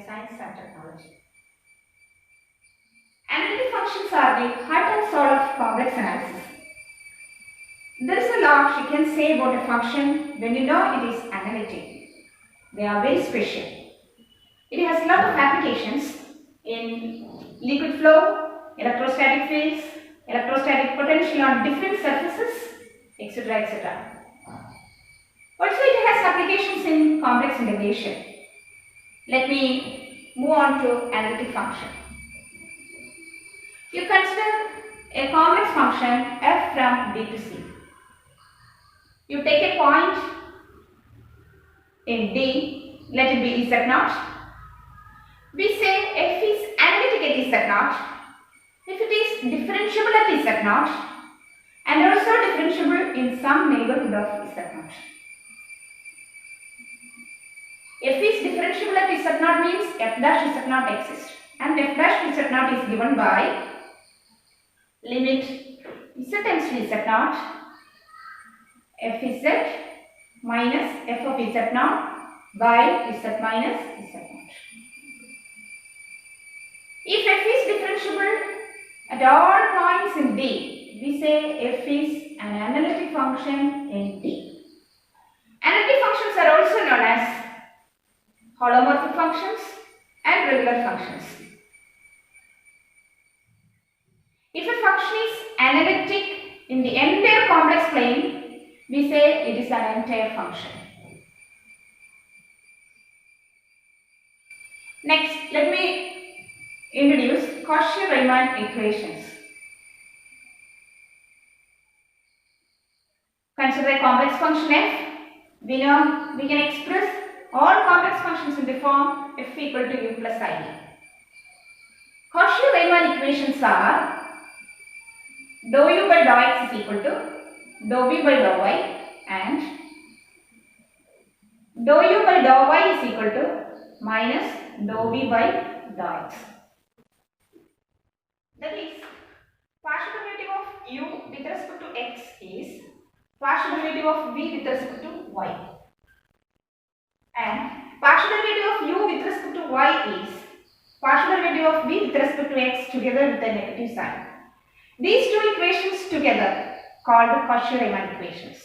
Science and Technology. Analytic functions are the heart and soul of complex analysis. There is a lot you can say about a function when you know it is analytic. They are very special. It has a lot of applications in liquid flow, electrostatic fields, electrostatic potential on different surfaces, etc. etc. Also, it has applications in complex integration. Let me move on to analytic function. You consider a complex function f from b to c. You take a point in D, let it be z0. We say f is analytic at z0 if it is differentiable at z0 and also differentiable in some neighborhood of z0. F is differentiable at z0 means f dash z0 exists, and f dash z0 is given by limit z tends to z0 f z minus f of z0 by z minus z0. If f is differentiable at all points in D, we say f is an analytic function in D. Analytic functions are also known as holomorphic functions and regular functions. If a function is analytic in the entire complex plane, we say it is an entire function. Next, let me introduce Cauchy-Riemann equations. Consider a complex function f. We know we can express all complex functions in the form f equal to u plus ib. Cauchy-Riemann equations are dou u by dou x is equal to dou v by dou y and dou u by dou y is equal to minus dou v by dou x. That is, partial derivative of u with respect to x is partial derivative of v with respect to y, and partial derivative of u with respect to y is partial derivative of v with respect to x together with a negative sign. These two equations together called Cauchy-Riemann equations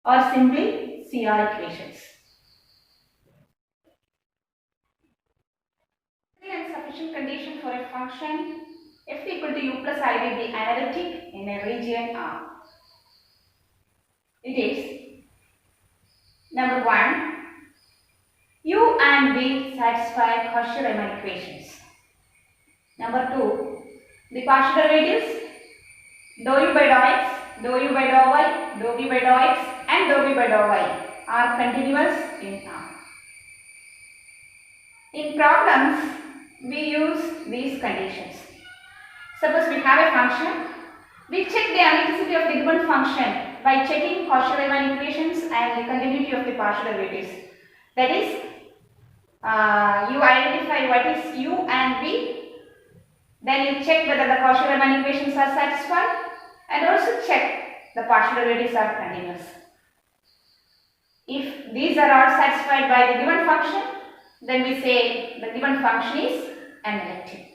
or simply CR equations. And sufficient condition for a function f equal to u plus I will be analytic in a region R. It is number 1, u and v satisfy Cauchy-Riemann equations. Number 2, the partial derivatives dou u by dou x, dou u by dou y, dou v by dou x and dou v by dou y are continuous in R. In problems, we use these conditions. Suppose we have a function, we check the analyticity of the given function by checking Cauchy-Riemann equations and the continuity of the partial derivatives. That is, you identify what is u and v, then you check whether the Cauchy-Riemann equations are satisfied and also check the partial derivatives are continuous. If these are all satisfied by the given function, then we say the given function is analytic.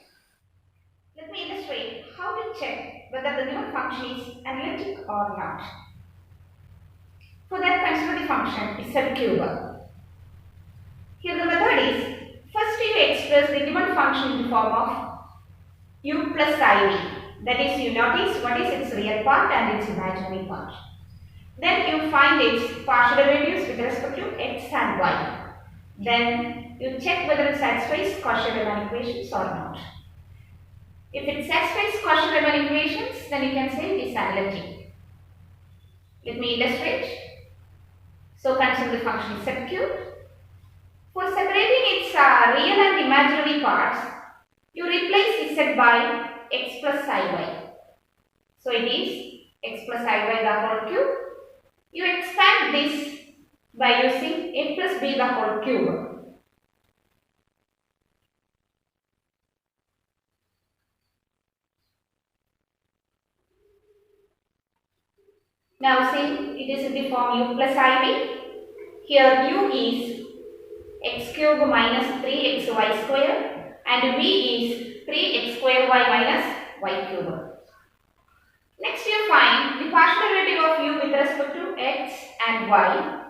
Let me illustrate how to check whether the given function is analytic or not. For that, consider the function z cube. Here the method is, first you express the given function in the form of u plus iv. That is, you notice what is its real part and its imaginary part. Then you find its partial derivatives with respect to x and y. Then you check whether it satisfies Cauchy-Riemann equations or not. If it satisfies Cauchy-Riemann equations, then you can say it is analytic. Let me illustrate. So consider the function z cube. For separating its real and imaginary parts, you replace z by x plus iy. So it is x plus iy the whole cube. You expand this by using a plus b the whole cube. Now see, it is in the form u plus iv. Here u is x cube minus 3xy square and v is 3x square y minus y cube. Next you find the partial derivative of u with respect to x and y.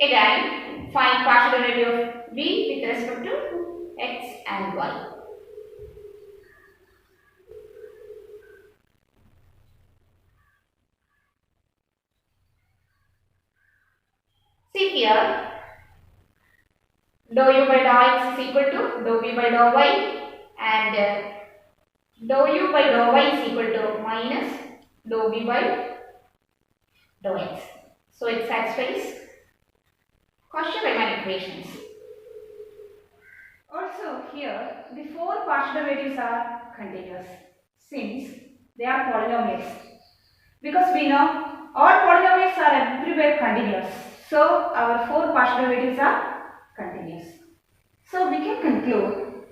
Again, find partial derivative of v with respect to x and y. See here, dou u by dou x is equal to dou v by dou y and dou u by dou y is equal to minus dou v by dou x. So it satisfies Cauchy-Riemann equations. Also here, the four partial derivatives are continuous since they are polynomials. Because we know all polynomials are everywhere continuous. So our four partial derivatives are continuous. So we can conclude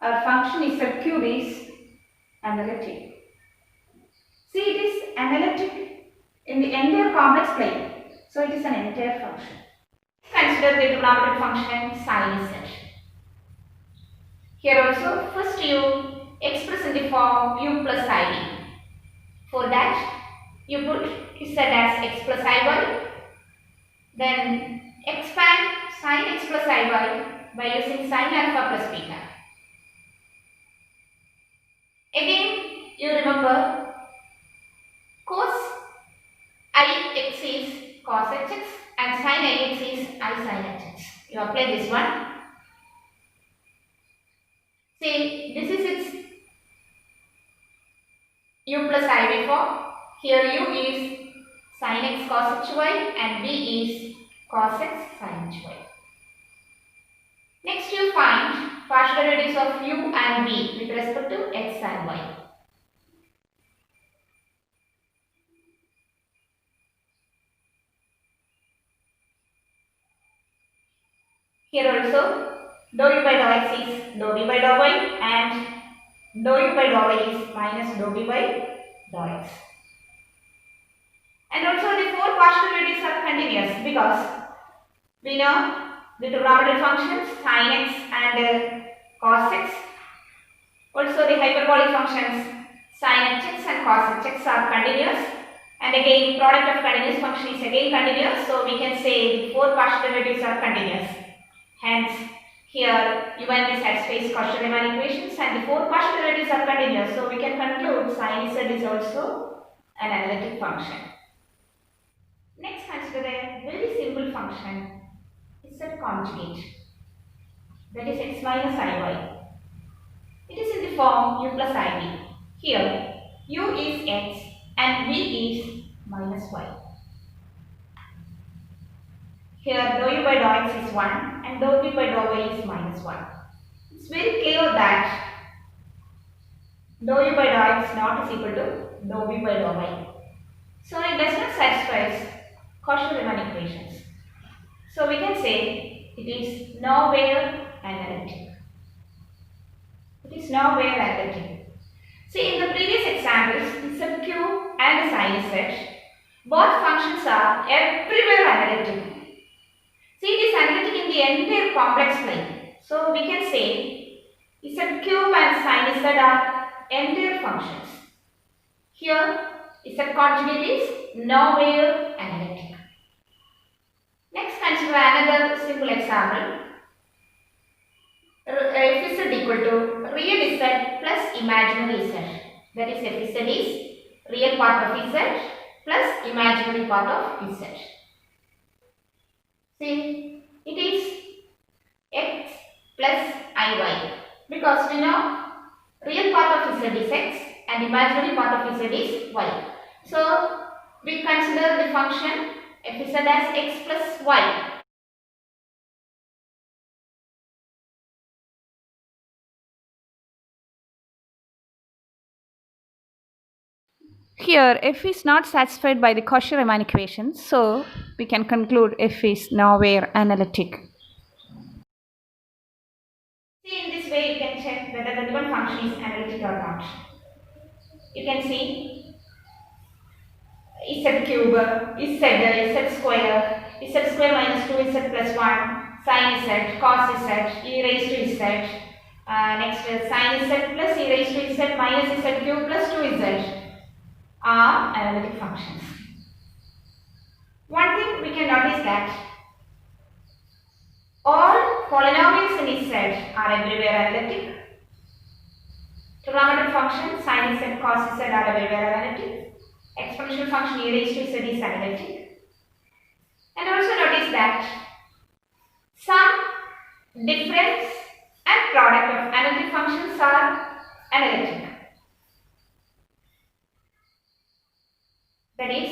our function z cube is analytic. See, it is analytic in the entire complex plane. So it is an entire function. Consider the trigonometric function sin z. Here also, first you express in the form u plus iv. For that, you put z as x plus iy. Then expand sin x plus iy by using sin alpha plus beta. Again, you remember cos ix is cos hx and sin ix is I sin hx. You apply this one. See, this is its u plus iv form. Here u is sin x cos hy and v is cos x sin hy. Next you find partial derivatives of u and v with respect to x and y. Here also dou u by dou x is dou v by dou y and dou u by dou y is minus dou v by dou x. And also the four partial derivatives are continuous because we know the trigonometric functions sin x and cos x. Also the hyperbolic functions sin hx and cos hx are continuous. And again product of continuous function is again continuous. So we can say the four partial derivatives are continuous. Hence here u and v satisfies Cauchy-Riemann equations and the four partial derivatives are continuous. So we can conclude sin z is also an analytic function. Next, consider a very simple function z conjugate, that is x minus iy. It is in the form u plus iv. Here u is x and v is minus y. Here dou u by dou x is 1 and dou v by dou y is minus 1. It's very clear that dou u by dou x not is equal to dou v by dou y. So it does not satisfy Cauchy-Riemann equations. So we can say it is nowhere analytic. It is nowhere analytic. See, in the previous examples, z cube and sin z, both functions are everywhere analytic. See, it is analytic in the entire complex plane. So we can say z cube and sin z are entire functions. Here, z conjugate is nowhere analytic. Next, consider another simple example. F z equal to real z plus imaginary z. That is, f z is real part of z plus imaginary part of z. See, it is x plus iy because we know real part of z is x and imaginary part of z is y. So, we consider the function f z as x plus y. Here, f is not satisfied by the Cauchy-Riemann equations, so we can conclude f is nowhere analytic. See, in this way you can check whether the given function is analytic or not. You can see z cube, z square minus 2z plus 1 sin z, cos z, e raised to z. Next is sin z plus e raised to z minus z cube plus 2z are analytic functions. One thing we can notice that all polynomials in Z are everywhere analytic. Trigonometric function sin z, cos z are everywhere analytic. Exponential function e raised to z is analytic. And also notice that some difference and product of analytic functions are analytic. That is,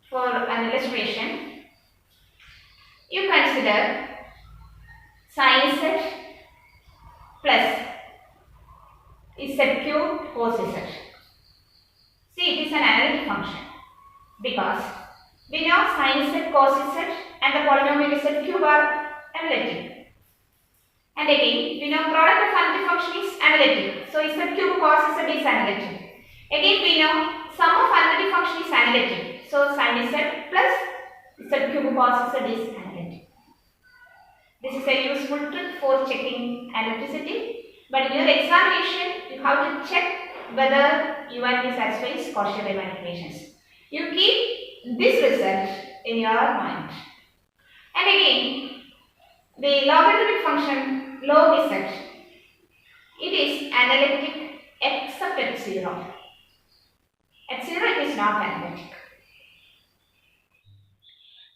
for an illustration, you consider sin z plus z cube cos z. See, it is an analytic function because we know sin z, cos z and the polynomial z cube are analytic. And again, we know product of analytic function is analytic. So, z cube cos z is analytic. Again, we know sum of analytic function is analytic. So, sin z plus z cube cos z is analytic. This is a useful trick for checking analyticity. But in your examination, you have to check whether UIP satisfies Cauchy-Riemann equations. You keep this result in your mind. And again, the logarithmic function log z, it is analytic except at 0. At 0 it is not analytic.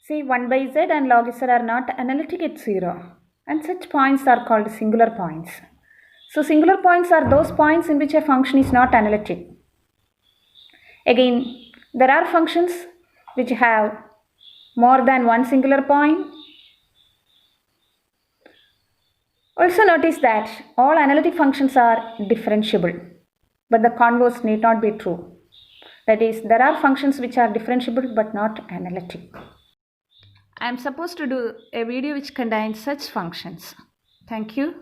See, 1 by z and log z are not analytic at 0, and such points are called singular points. So, singular points are those points in which a function is not analytic. Again, there are functions which have more than one singular point. Also notice that all analytic functions are differentiable, but the converse need not be true. That is, there are functions which are differentiable but not analytic. I am supposed to do a video which contains such functions. Thank you.